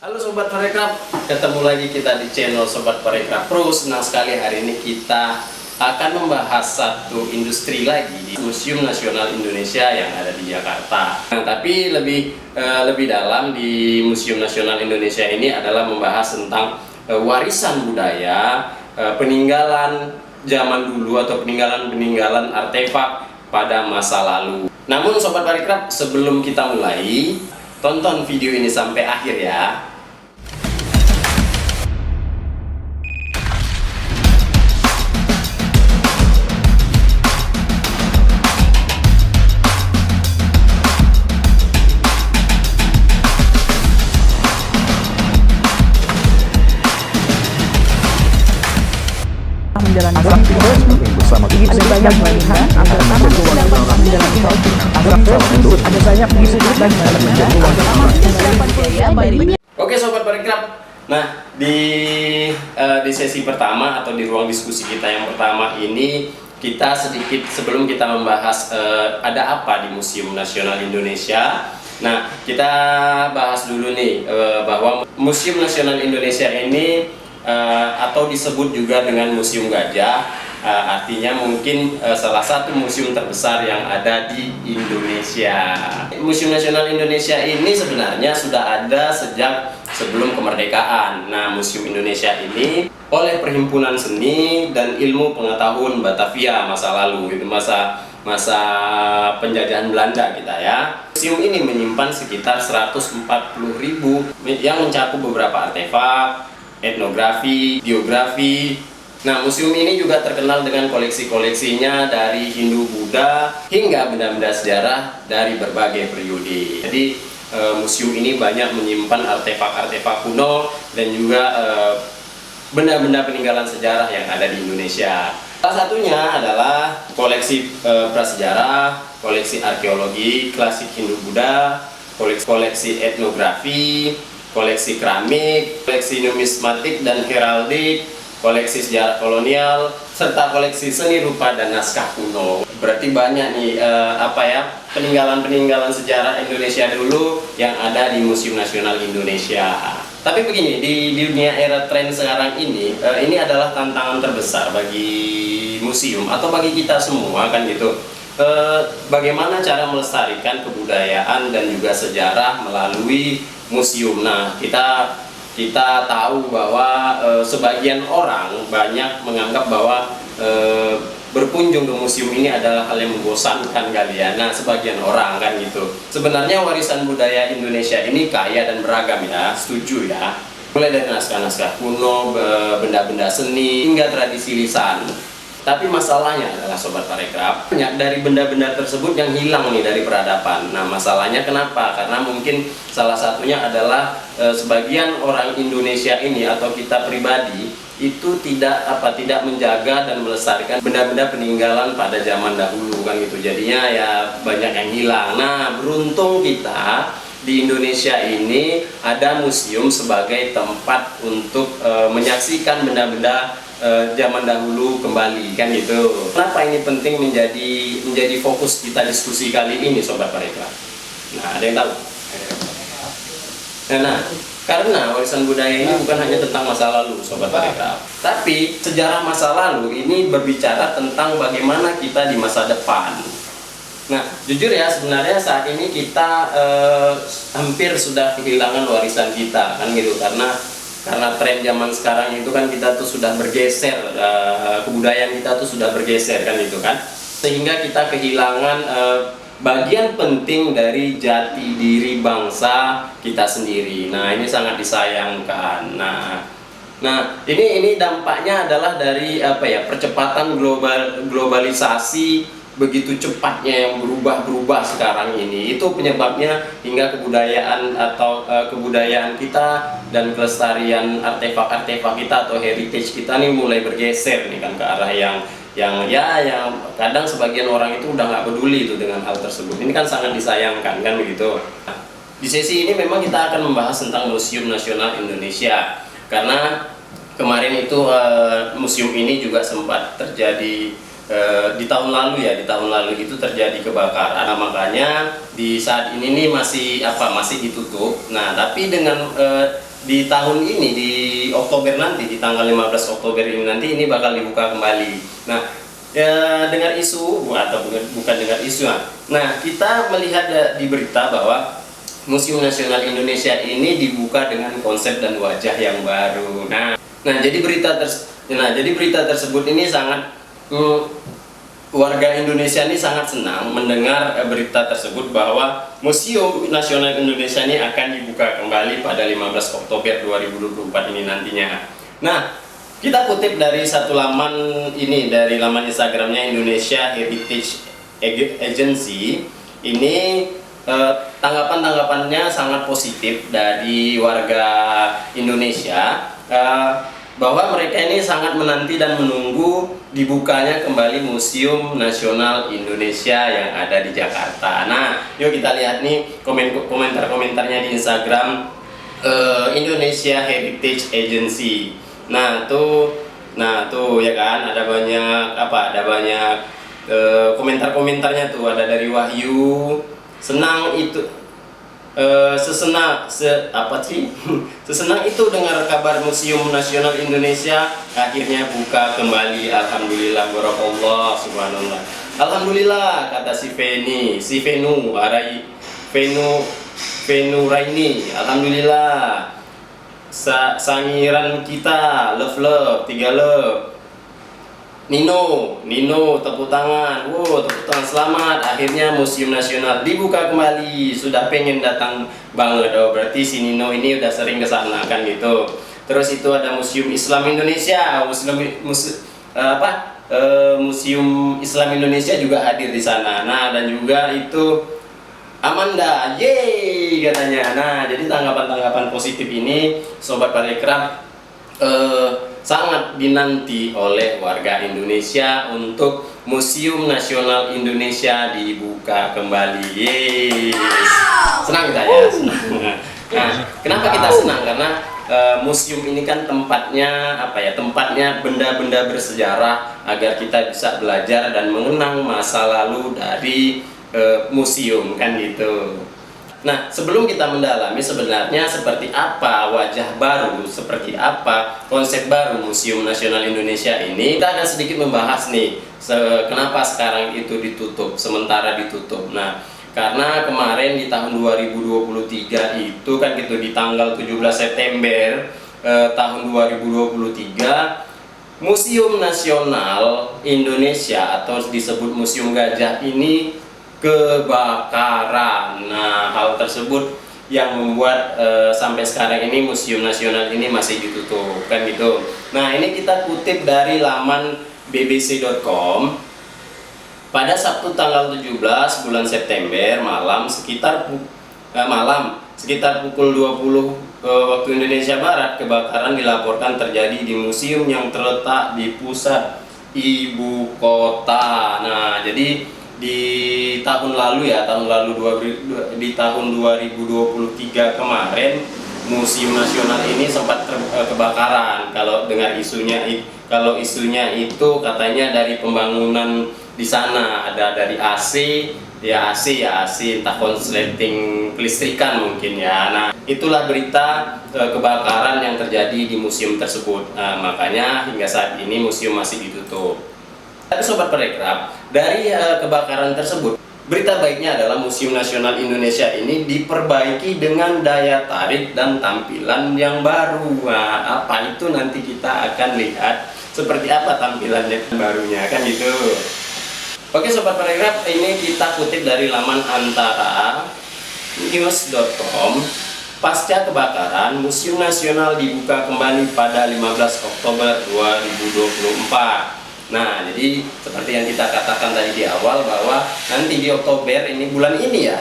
Halo Sobat Parekraf, ketemu lagi kita di channel Sobat Parekraf Pro. Senang sekali hari ini kita akan membahas satu industri lagi di Museum Nasional Indonesia yang ada di Jakarta. Nah, tapi lebih dalam di Museum Nasional Indonesia ini adalah membahas tentang warisan budaya, peninggalan zaman dulu atau peninggalan-peninggalan artefak pada masa lalu. Namun Sobat Parekraf, sebelum kita mulai, tonton video ini sampai akhir ya. Menjalani bersama ada banyak pilihan antara ada banyak bisnis dan Oke Sobat Parekraf, nah di sesi pertama atau di ruang diskusi kita yang pertama ini, kita sedikit sebelum kita membahas ada apa di Museum Nasional Indonesia. Nah, kita bahas dulu nih bahwa Museum Nasional Indonesia ini atau disebut juga dengan Museum Gajah, artinya mungkin salah satu museum terbesar yang ada di Indonesia. Museum Nasional Indonesia ini sebenarnya sudah ada sejak sebelum kemerdekaan. Nah, Museum Indonesia ini oleh Perhimpunan Seni dan Ilmu Pengetahuan Batavia masa lalu, itu masa penjajahan Belanda kita ya. Museum ini menyimpan sekitar 140.000 yang mencakup beberapa artefak, etnografi, geografi. Nah, museum ini juga terkenal dengan koleksi-koleksinya dari Hindu, Buddha, hingga benda-benda sejarah dari berbagai periode. Jadi, museum ini banyak menyimpan artefak-artefak kuno dan juga benda-benda peninggalan sejarah yang ada di Indonesia. Salah satunya adalah koleksi prasejarah, koleksi arkeologi, klasik Hindu, Buddha, koleksi etnografi, koleksi keramik, koleksi numismatik dan heraldik, koleksi sejarah kolonial, serta koleksi seni rupa dan naskah kuno. Berarti banyak nih peninggalan-peninggalan sejarah Indonesia dulu yang ada di Museum Nasional Indonesia. Tapi begini, di dunia era tren sekarang ini adalah tantangan terbesar bagi museum atau bagi kita semua kan gitu. Bagaimana cara melestarikan kebudayaan dan juga sejarah melalui museum. Nah, kita tahu bahwa sebagian orang banyak menganggap bahwa berkunjung ke museum ini adalah hal yang membosankan kali ya. Nah, sebagian orang kan gitu. Sebenarnya warisan budaya Indonesia ini kaya dan beragam ya, setuju ya. Mulai dari naskah-naskah kuno, benda-benda seni, hingga tradisi lisan. Tapi masalahnya adalah Sobat Parekraf, banyak dari benda-benda tersebut yang hilang nih dari peradaban. Nah, masalahnya kenapa? Karena mungkin salah satunya adalah sebagian orang Indonesia ini atau kita pribadi itu tidak menjaga dan melestarikan benda-benda peninggalan pada zaman dahulu kan gitu. Jadinya ya banyak yang hilang. Nah, beruntung kita di Indonesia ini ada museum sebagai tempat untuk menyaksikan benda-benda zaman dahulu kembali kan gitu. Kenapa ini penting menjadi fokus kita diskusi kali ini Sobat Parekraf? Nah, ada yang tahu? Nah, karena warisan budaya ini bukan hanya tentang masa lalu Sobat Parekraf, tapi sejarah masa lalu ini berbicara tentang bagaimana kita di masa depan. Nah, jujur ya, sebenarnya saat ini kita hampir sudah kehilangan warisan kita kan gitu, karena tren zaman sekarang itu kan kita tuh sudah bergeser, kebudayaan kita tuh sudah bergeser kan itu kan, sehingga kita kehilangan bagian penting dari jati diri bangsa kita sendiri. Nah, ini sangat disayangkan. Nah, ini dampaknya adalah dari percepatan globalisasi begitu cepatnya yang berubah sekarang ini. Itu penyebabnya hingga kebudayaan kebudayaan kita dan kelestarian artefak-artefak kita atau heritage kita nih mulai bergeser nih kan ke arah yang kadang sebagian orang itu udah nggak peduli itu dengan hal tersebut. Ini kan sangat disayangkan kan begitu. Nah, di sesi ini memang kita akan membahas tentang Museum Nasional Indonesia, karena kemarin itu museum ini juga sempat terjadi di tahun lalu itu terjadi kebakaran. Nah, makanya di saat ini nih masih ditutup. Nah, tapi dengan di tahun ini, di Oktober nanti, di tanggal 15 Oktober ini nanti ini bakal dibuka kembali. Nah, ya, dengar isu atau bukan dengar isu. Nah, kita melihat di berita bahwa Museum Nasional Indonesia ini dibuka dengan konsep dan wajah yang baru. Jadi berita tersebut ini sangat warga Indonesia ini sangat senang mendengar berita tersebut bahwa Museum Nasional Indonesia ini akan dibuka kembali pada 15 Oktober 2024 ini nantinya. Nah, kita kutip dari satu laman ini, dari laman Instagramnya Indonesia Heritage Agency. Ini tanggapan-tanggapannya sangat positif dari warga Indonesia, bahwa mereka ini sangat menanti dan menunggu dibukanya kembali Museum Nasional Indonesia yang ada di Jakarta. Nah, yuk kita lihat nih komentar-komentarnya di Instagram Indonesia Heritage Agency. Nah tuh ya kan, ada banyak komentar-komentarnya tuh. Ada dari Wahyu, senang itu sesenang itu dengar kabar Museum Nasional Indonesia akhirnya buka kembali. Alhamdulillah, barakallah, subhanallah. Alhamdulillah, kata si Venu Raini. Alhamdulillah, sangiran kita, love 3 love. Nino, tepuk tangan. Wow, tepuk tangan, selamat. Akhirnya Museum Nasional dibuka kembali. Sudah pengen datang banget. Oh, berarti si Nino ini udah sering kesana kan gitu. Terus itu ada Museum Islam Indonesia. Museum Islam Indonesia juga hadir di sana. Nah, dan juga itu Amanda, yeay katanya. Nah, jadi tanggapan-tanggapan positif ini, Sobat Parekraf, sangat dinanti oleh warga Indonesia untuk Museum Nasional Indonesia dibuka kembali. Yes. Senang kita ya, senang. Nah, kenapa kita senang? Karena museum ini kan tempatnya tempatnya benda-benda bersejarah agar kita bisa belajar dan mengenang masa lalu dari museum kan gitu. Nah, sebelum kita mendalami sebenarnya seperti apa wajah baru, seperti apa konsep baru Museum Nasional Indonesia ini, kita akan sedikit membahas nih kenapa sekarang itu sementara ditutup. Nah, karena kemarin di tahun 2023 itu kan gitu, di tanggal 17 September tahun 2023, Museum Nasional Indonesia atau disebut Museum Gajah ini kebakaran. Nah, hal tersebut yang membuat sampai sekarang ini Museum Nasional ini masih ditutup kan gitu. Nah, ini kita kutip dari laman bbc.com. Pada Sabtu tanggal 17 bulan September sekitar pukul 20 waktu Indonesia Barat, kebakaran dilaporkan terjadi di museum yang terletak di pusat ibu kota. Nah, jadi di tahun lalu di tahun 2023 kemarin Museum Nasional ini sempat kebakaran. Kalau isunya itu katanya dari pembangunan di sana, ada dari AC, entah konsleting kelistrikan mungkin ya. Nah, itulah berita kebakaran yang terjadi di museum tersebut. Nah, makanya hingga saat ini museum masih ditutup. Tapi Sobat Parekraf, dari kebakaran tersebut, berita baiknya adalah Museum Nasional Indonesia ini diperbaiki dengan daya tarik dan tampilan yang baru. Nah, apa itu nanti kita akan lihat seperti apa tampilannya barunya kan gitu. Oke Sobat Parekraf, ini kita kutip dari laman antara news.com. Pasca kebakaran, Museum Nasional dibuka kembali pada 15 Oktober 2024. Nah, jadi seperti yang kita katakan tadi di awal bahwa nanti di Oktober ini, bulan ini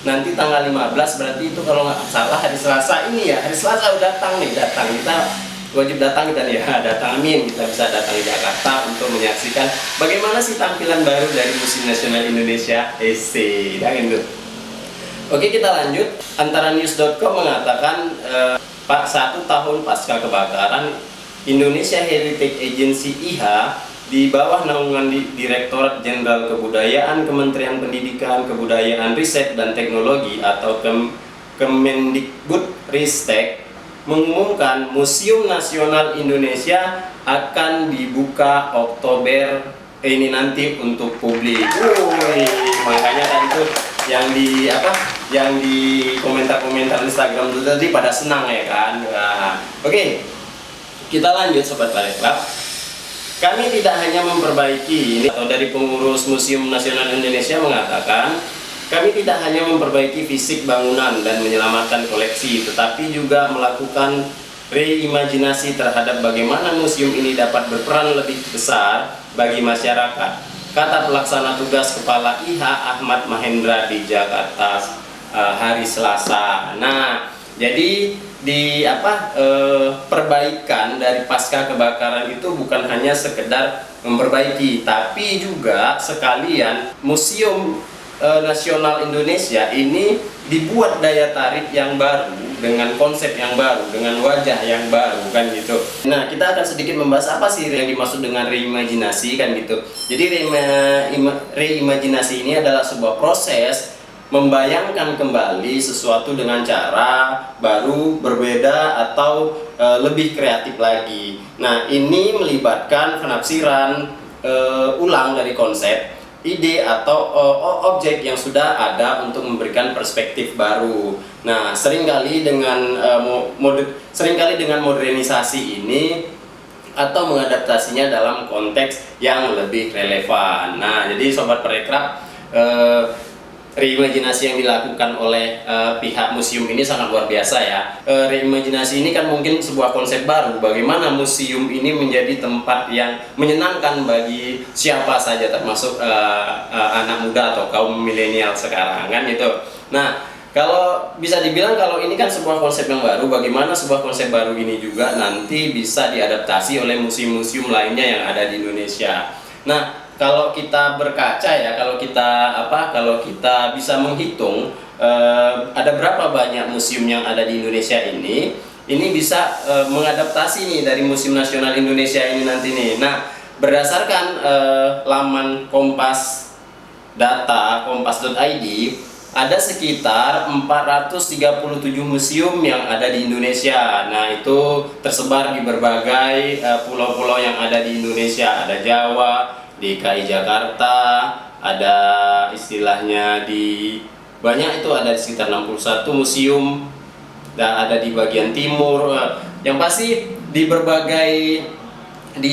nanti tanggal 15, berarti itu kalau nggak salah hari Selasa ini ya, hari Selasa udah datang kita wajib datang amin, kita bisa datang di Jakarta untuk menyaksikan bagaimana sih tampilan baru dari Museum Nasional Indonesia Oke, kita lanjut. Antara news.com mengatakan 1 tahun pasca kebakaran, Indonesia Heritage Agency (IHA) di bawah naungan Direktorat Jenderal Kebudayaan Kementerian Pendidikan, Kebudayaan, Riset dan Teknologi atau Kemendikbud Ristek mengumumkan Museum Nasional Indonesia akan dibuka Oktober ini nanti untuk publik. Makanya kan itu yang di komentar-komentar Instagram itu tadi pada senang ya kan. Nah, oke. Kita lanjut Sobat Parekraf. Kami tidak hanya memperbaiki ini, atau dari pengurus Museum Nasional Indonesia mengatakan, kami tidak hanya memperbaiki fisik bangunan dan menyelamatkan koleksi, tetapi juga melakukan reimajinasi terhadap bagaimana museum ini dapat berperan lebih besar bagi masyarakat, kata pelaksana tugas Kepala IH Ahmad Mahendra di Jakarta hari Selasa. Nah, jadi perbaikan dari pasca kebakaran itu bukan hanya sekedar memperbaiki, tapi juga sekalian Museum Nasional Indonesia ini dibuat daya tarik yang baru, dengan konsep yang baru, dengan wajah yang baru kan gitu. Nah, kita akan sedikit membahas apa sih yang dimaksud dengan reimajinasi kan gitu. Jadi reimajinasi ini adalah sebuah proses membayangkan kembali sesuatu dengan cara baru, berbeda, atau lebih kreatif lagi. Nah, ini melibatkan penafsiran ulang dari konsep, ide, atau objek yang sudah ada untuk memberikan perspektif baru. Nah, seringkali dengan modernisasi ini atau mengadaptasinya dalam konteks yang lebih relevan. Nah, jadi Sobat Parekraf, reimajinasi yang dilakukan oleh pihak museum ini sangat luar biasa ya. Reimajinasi ini kan mungkin sebuah konsep baru, bagaimana museum ini menjadi tempat yang menyenangkan bagi siapa saja, termasuk anak muda atau kaum milenial sekarang kan gitu. Nah, kalau bisa dibilang kalau ini kan sebuah konsep yang baru, bagaimana sebuah konsep baru ini juga nanti bisa diadaptasi oleh museum-museum lainnya yang ada di Indonesia. Nah, kalau kita berkaca ya, kalau kita bisa menghitung ada berapa banyak museum yang ada di Indonesia ini bisa mengadaptasi nih dari Museum Nasional Indonesia ini nanti nih. Nah, berdasarkan laman Kompas data kompas.id, ada sekitar 437 museum yang ada di Indonesia. Nah, itu tersebar di berbagai pulau-pulau yang ada di Indonesia. Ada Jawa, DKI Jakarta, ada istilahnya di banyak, itu ada di sekitar 61 museum, dan ada di bagian timur. Yang pasti di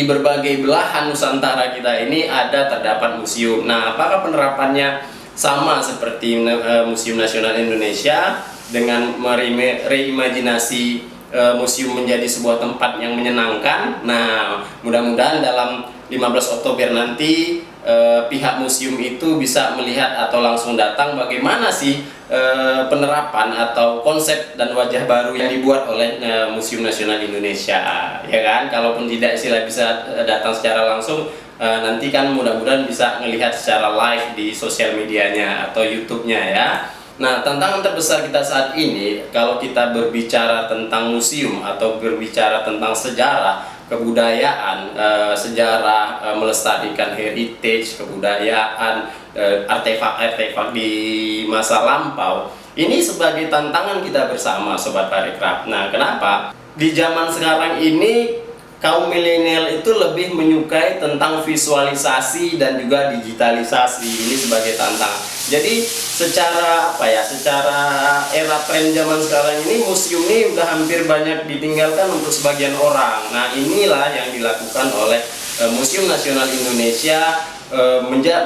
berbagai belahan Nusantara kita ini terdapat museum. Nah, apakah penerapannya sama seperti Museum Nasional Indonesia dengan mereimajinasi museum menjadi sebuah tempat yang menyenangkan? Nah, mudah-mudahan dalam 15 Oktober nanti pihak museum itu bisa melihat atau langsung datang bagaimana sih penerapan atau konsep dan wajah baru yang dibuat oleh Museum Nasional Indonesia, ya kan? Kalaupun tidak bisa datang secara langsung, nanti kan mudah-mudahan bisa melihat secara live di sosial medianya atau YouTube-nya ya. Nah, tantangan terbesar kita saat ini kalau kita berbicara tentang museum atau berbicara tentang sejarah, kebudayaan, sejarah melestarikan heritage, kebudayaan, artefak-artefak di masa lampau, ini sebagai tantangan kita bersama Sobat Parekraf. Nah, kenapa? Di zaman sekarang ini kaum milenial itu lebih menyukai tentang visualisasi dan juga digitalisasi. Ini sebagai tantangan. Jadi secara era tren zaman sekarang ini, museum ini udah hampir banyak ditinggalkan untuk sebagian orang. Nah, inilah yang dilakukan oleh Museum Nasional Indonesia,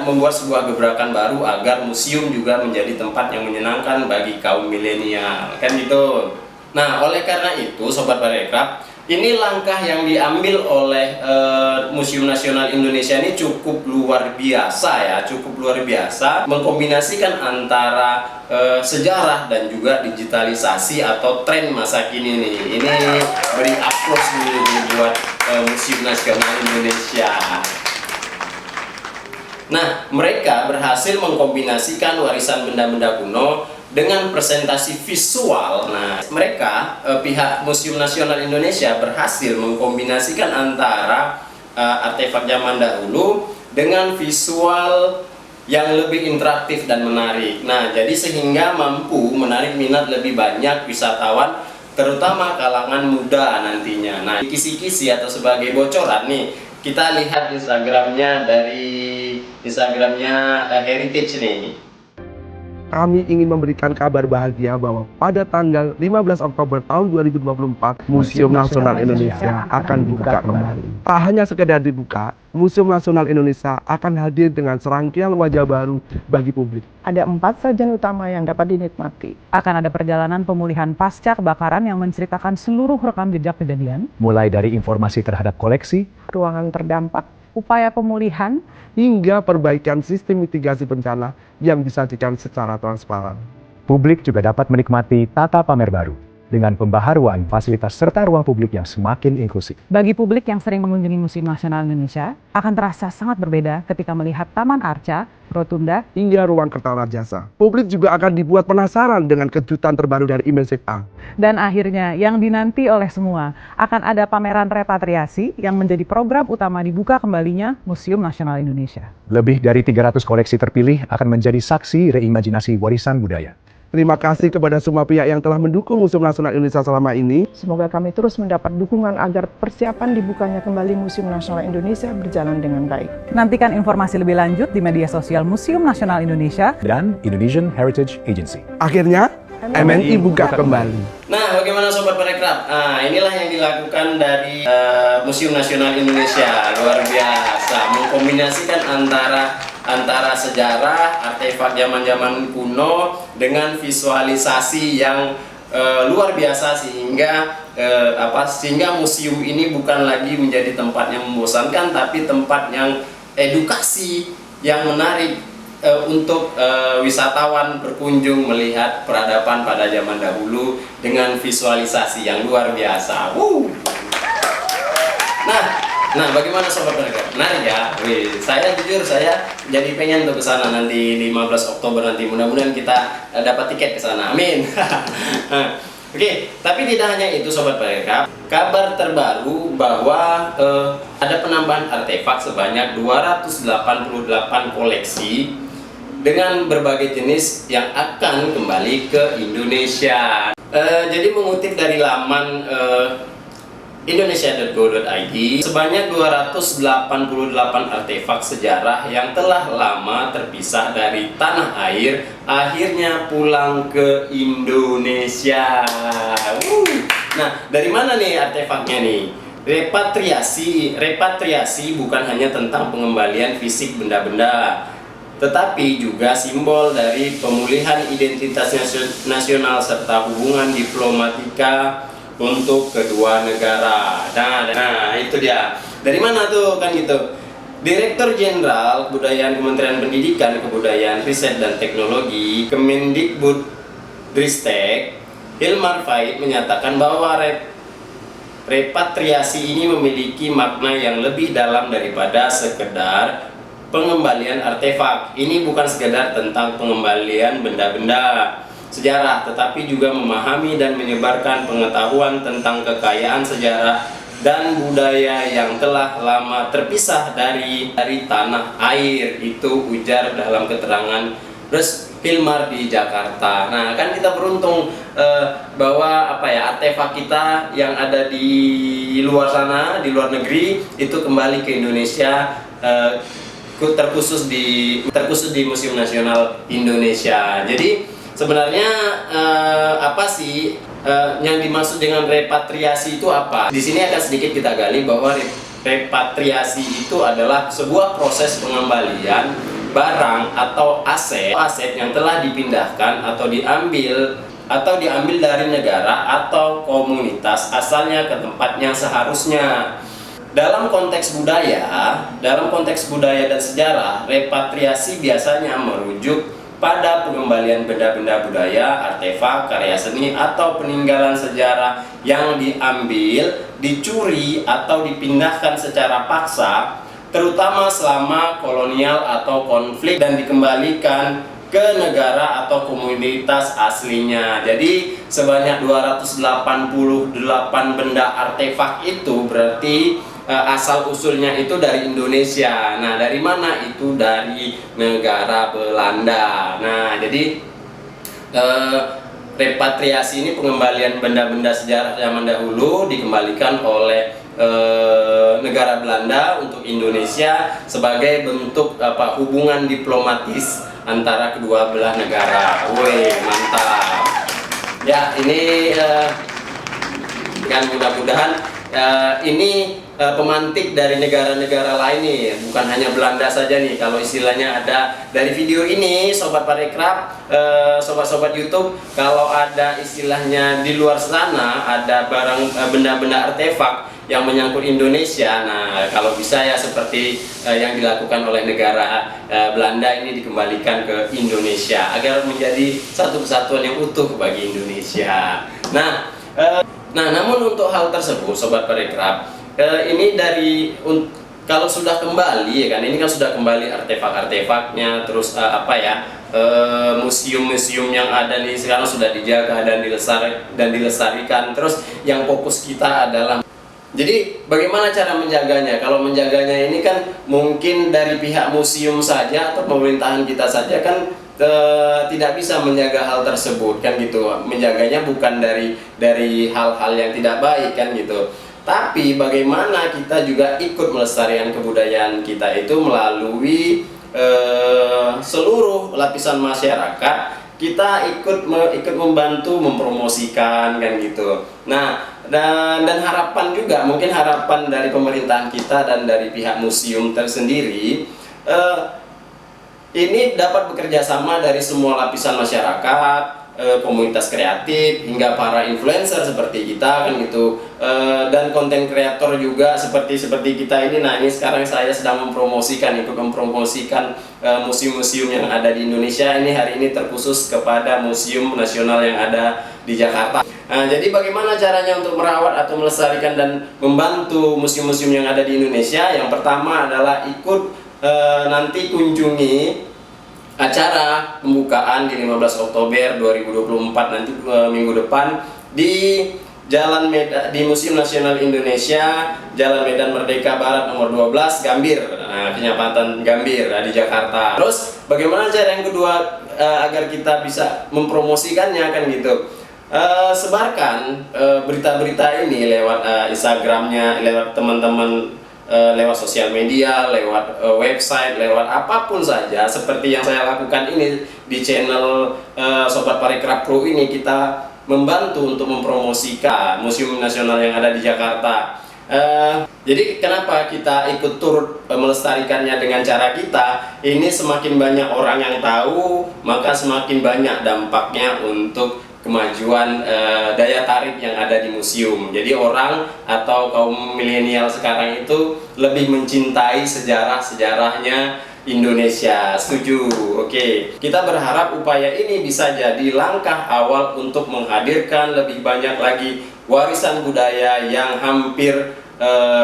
membuat sebuah gebrakan baru agar museum juga menjadi tempat yang menyenangkan bagi kaum milenial, kan gitu. Nah, oleh karena itu Sobat Parekraf, ini langkah yang diambil oleh Museum Nasional Indonesia ini cukup luar biasa ya, mengkombinasikan antara sejarah dan juga digitalisasi atau tren masa kini nih. Ini beri aplaus dulu buat Museum Nasional Indonesia. Nah, mereka berhasil mengkombinasikan warisan benda-benda kuno dengan presentasi visual. Nah, mereka pihak Museum Nasional Indonesia berhasil mengkombinasikan antara artefak zaman dahulu dengan visual yang lebih interaktif dan menarik. Nah, jadi sehingga mampu menarik minat lebih banyak wisatawan terutama kalangan muda nantinya. Nah, kisi-kisi atau sebagai bocoran nih, kita lihat Instagramnya Heritage nih. Kami ingin memberikan kabar bahagia bahwa pada tanggal 15 Oktober tahun 2024, Museum Nasional Indonesia akan dibuka kembali. Tak hanya sekedar dibuka, Museum Nasional Indonesia akan hadir dengan serangkaian wajah baru bagi publik. Ada 4 sajian utama yang dapat dinikmati. Akan ada perjalanan pemulihan pasca kebakaran yang menceritakan seluruh rekam jejak kejadian, Mulai dari informasi terhadap koleksi, Ruangan terdampak, upaya pemulihan, Hingga perbaikan sistem mitigasi bencana yang disajikan secara transparan. publik juga dapat menikmati tata pamer baru dengan pembaharuan fasilitas serta ruang publik yang semakin inklusif. bagi publik yang sering mengunjungi Museum Nasional Indonesia, akan terasa sangat berbeda ketika melihat Taman Arca, Rotunda, Hingga ruang Kertajasa. Publik juga akan dibuat penasaran dengan kejutan terbaru dari Immersive Art. dan akhirnya yang dinanti oleh semua, akan ada pameran repatriasi yang menjadi program utama dibuka kembalinya Museum Nasional Indonesia. Lebih dari 300 koleksi terpilih akan menjadi saksi reimajinasi warisan budaya. Terima kasih kepada semua pihak yang telah mendukung Museum Nasional Indonesia selama ini. semoga kami terus mendapat dukungan agar persiapan dibukanya kembali Museum Nasional Indonesia berjalan dengan baik. Nantikan informasi lebih lanjut di media sosial Museum Nasional Indonesia. Dan Indonesian Heritage Agency. Akhirnya, MNI buka kembali. Nah, bagaimana Sobat Parekraf? Nah, inilah yang dilakukan dari Museum Nasional Indonesia. Luar biasa, mengkombinasikan antara sejarah, artefak zaman-zaman kuno dengan visualisasi yang luar biasa sehingga museum ini bukan lagi menjadi tempat yang membosankan, tapi tempat yang edukasi yang menarik untuk wisatawan berkunjung melihat peradaban pada zaman dahulu dengan visualisasi yang luar biasa. Nah, bagaimana Sobat Parekraf? Menarik ya? Saya jujur saya jadi pengen untuk ke sana nanti 15 Oktober nanti. Mudah-mudahan kita dapat tiket ke sana. Amin. Oke, tapi tidak hanya itu Sobat Parekraf. Kabar terbaru bahwa ada penambahan artefak sebanyak 288 koleksi dengan berbagai jenis yang akan kembali ke Indonesia. Jadi mengutip dari laman indonesia.go.id, sebanyak 288 artefak sejarah yang telah lama terpisah dari tanah air akhirnya pulang ke Indonesia. Nah, dari mana nih artefaknya nih? Repatriasi bukan hanya tentang pengembalian fisik benda-benda, tetapi juga simbol dari pemulihan identitas nasional serta hubungan diplomatika untuk kedua negara. Nah, itu dia. Dari mana tuh kan gitu? Direktur Jenderal Kebudayaan Kementerian Pendidikan, Kebudayaan, Riset dan Teknologi Kemendikbudristek, Hilmar Faid menyatakan bahwa repatriasi ini memiliki makna yang lebih dalam daripada sekedar pengembalian artefak. Ini bukan sekedar tentang pengembalian benda-benda sejarah, tetapi juga memahami dan menyebarkan pengetahuan tentang kekayaan sejarah dan budaya yang telah lama terpisah dari tanah air. Itu ujar dalam keterangan Res Hilmar di Jakarta. Nah, kan kita beruntung bahwa artefak kita yang ada di luar sana, di luar negeri itu kembali ke Indonesia, terkhusus di Museum Nasional Indonesia. Jadi sebenarnya apa sih yang dimaksud dengan repatriasi itu apa? Di sini akan sedikit kita gali bahwa repatriasi itu adalah sebuah proses pengembalian barang atau aset yang telah dipindahkan atau diambil dari negara atau komunitas asalnya ke tempat yang seharusnya. Dalam konteks budaya dan sejarah, repatriasi biasanya merujuk pada pengembalian benda-benda budaya, artefak, karya seni, atau peninggalan sejarah yang diambil, dicuri, atau dipindahkan secara paksa, terutama selama kolonial atau konflik, dan dikembalikan ke negara atau komunitas aslinya. Jadi sebanyak 288 benda artefak itu berarti asal usulnya itu dari Indonesia. Nah, dari mana? Itu dari negara Belanda. Nah, jadi repatriasi ini pengembalian benda-benda sejarah zaman dahulu dikembalikan oleh negara Belanda untuk Indonesia sebagai bentuk hubungan diplomatis antara kedua belah negara. Woi, mantap. Ya, ini kan mudah-mudahan ini pemantik dari negara-negara lain nih, bukan hanya Belanda saja nih. Kalau istilahnya ada dari video ini, Sobat Parekraf, sobat-sobat YouTube, kalau ada istilahnya di luar sana ada barang benda-benda artefak yang menyangkut Indonesia, nah kalau bisa ya seperti yang dilakukan oleh negara Belanda ini dikembalikan ke Indonesia agar menjadi satu kesatuan yang utuh bagi Indonesia. Nah, namun untuk hal tersebut, Sobat Parekraf, ini dari kalau sudah kembali ya kan, ini kan sudah kembali artefak-artefaknya, terus museum-museum yang ada nih sekarang sudah dijaga dan dilestarikan. Terus yang fokus kita adalah, jadi bagaimana cara menjaganya? Kalau menjaganya ini kan mungkin dari pihak museum saja atau pemerintahan kita saja kan tidak bisa menjaga hal tersebut kan gitu. Menjaganya bukan dari hal-hal yang tidak baik kan gitu. Tapi bagaimana kita juga ikut melestarikan kebudayaan kita itu melalui seluruh lapisan masyarakat. Kita ikut membantu mempromosikan kan gitu. Nah, dan harapan juga, mungkin harapan dari pemerintahan kita dan dari pihak museum tersendiri, ini dapat bekerja sama dari semua lapisan masyarakat, komunitas kreatif, hingga para influencer seperti kita kan gitu, dan konten kreator juga seperti kita ini. Nah, ini sekarang saya sedang ikut mempromosikan museum-museum yang ada di Indonesia. Ini hari ini terkhusus kepada Museum Nasional yang ada di Jakarta. Nah, jadi bagaimana caranya untuk merawat atau melestarikan dan membantu museum-museum yang ada di Indonesia? Yang pertama adalah ikut nanti kunjungi acara pembukaan di 15 Oktober 2024 nanti minggu depan di Jalan Medan, di Museum Nasional Indonesia, Jalan Medan Merdeka Barat nomor 12, Gambir, Kecamatan Gambir di Jakarta. Terus bagaimana cara yang kedua agar kita bisa mempromosikannya kan gitu? Sebarkan berita-berita ini lewat Instagramnya, lewat teman-teman, lewat sosial media, lewat website, lewat apapun saja. Seperti yang saya lakukan ini di channel Sobat Parekraf Pro ini, kita membantu untuk mempromosikan Museum Nasional yang ada di Jakarta. Jadi kenapa kita ikut turut melestarikannya dengan cara kita? Ini semakin banyak orang yang tahu, maka semakin banyak dampaknya untuk kemajuan daya tarik yang ada di museum. Jadi orang atau kaum milenial sekarang itu lebih mencintai sejarah-sejarahnya Indonesia. Setuju? Oke. Kita berharap upaya ini bisa jadi langkah awal untuk menghadirkan lebih banyak lagi warisan budaya yang hampir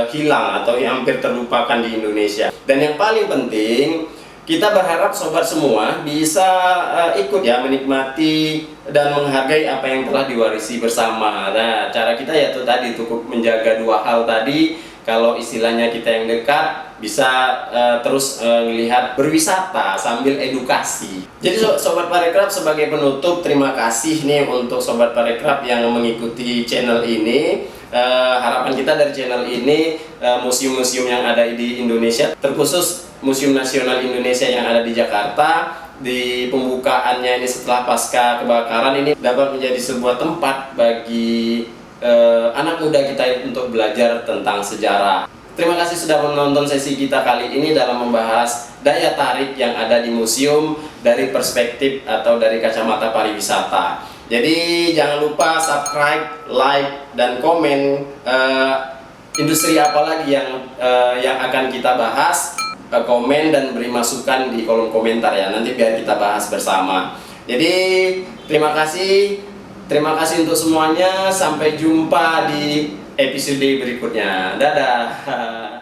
hilang atau yang hampir terlupakan di Indonesia. Dan yang paling penting, kita berharap sobat semua bisa ikut ya menikmati dan menghargai apa yang telah diwarisi bersama. Nah, cara kita yaitu tadi cukup menjaga dua hal tadi. Kalau istilahnya kita yang dekat bisa terus melihat berwisata sambil edukasi. Jadi Sobat Parekraf, sebagai penutup, terima kasih nih untuk Sobat Parekraf yang mengikuti channel ini. Harapan kita dari channel ini, museum-museum yang ada di Indonesia, terkhusus Museum Nasional Indonesia yang ada di Jakarta, di pembukaannya ini setelah pasca kebakaran ini dapat menjadi sebuah tempat bagi anak muda kita untuk belajar tentang sejarah. Terima kasih sudah menonton sesi kita kali ini dalam membahas daya tarik yang ada di museum dari perspektif atau dari kacamata pariwisata. Jadi jangan lupa subscribe, like, dan komen industri apa lagi yang akan kita bahas. Komen dan beri masukan di kolom komentar ya, nanti biar kita bahas bersama. Jadi terima kasih untuk semuanya. Sampai jumpa di episode berikutnya. Dadah.